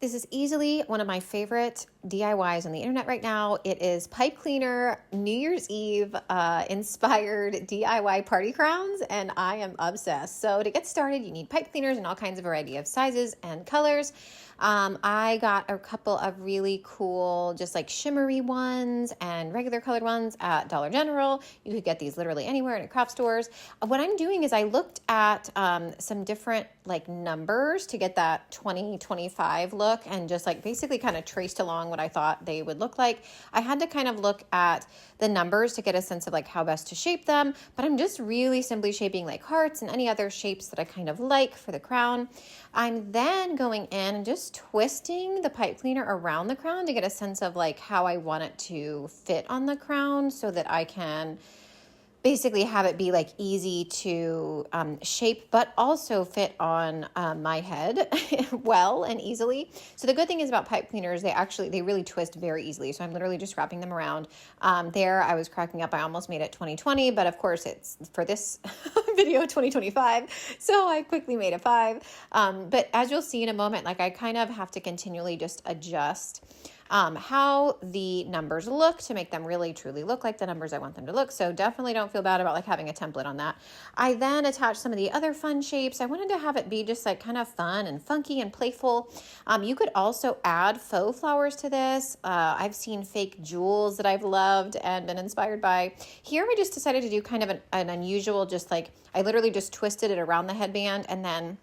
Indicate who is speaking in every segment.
Speaker 1: This is easily one of my favorite DIYs on the internet right now. It is pipe cleaner New Year's Eve inspired DIY party crowns, and I am obsessed. So to get started, you need pipe cleaners in all kinds of variety of sizes and colors. I got a couple of really cool, just like shimmery ones and regular colored ones at Dollar General. You could get these literally anywhere in craft stores. What I'm doing is I looked at some different like numbers to get that 2025 look, and just like basically kind of traced along what I thought they would look like. I had to kind of look at the numbers to get a sense of like how best to shape them, but I'm just really simply shaping like hearts and any other shapes that I kind of like for the crown. I'm then going in and just twisting the pipe cleaner around the crown to get a sense of like how I want it to fit on the crown, so that I can basically have it be like easy to shape, but also fit on my head well and easily. So the good thing is about pipe cleaners, they really twist very easily. So I'm literally just wrapping them around. There I was cracking up. I almost made it 2020, but of course it's for this video 2025. So I quickly made a 5. But as you'll see in a moment, like I kind of have to continually just adjust how the numbers look to make them really truly look like the numbers I want them to look. So definitely don't feel bad about like having a template on that. I then attached some of the other fun shapes. I wanted to have it be just like kind of fun and funky and playful. You could also add faux flowers to this. I've seen fake jewels that I've loved and been inspired by. Here I just decided to do kind of an unusual, just like I literally just twisted it around the headband and then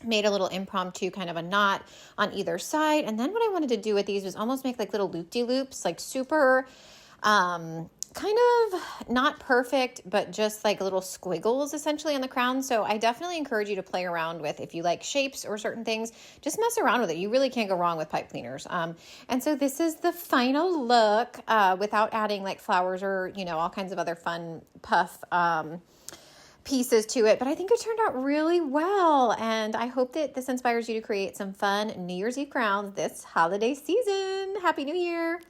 Speaker 1: made a little impromptu kind of a knot on either side. And then what I wanted to do with these was almost make like little loop-de-loops, like super kind of not perfect, but just like little squiggles essentially on the crown. So I definitely encourage you to play around with, if you like shapes or certain things, just mess around with it. You really can't go wrong with pipe cleaners. And so this is the final look without adding like flowers or, all kinds of other fun puff pieces to it, but I think it turned out really well, and I hope that this inspires you to create some fun New Year's Eve crowns this holiday season. Happy New Year!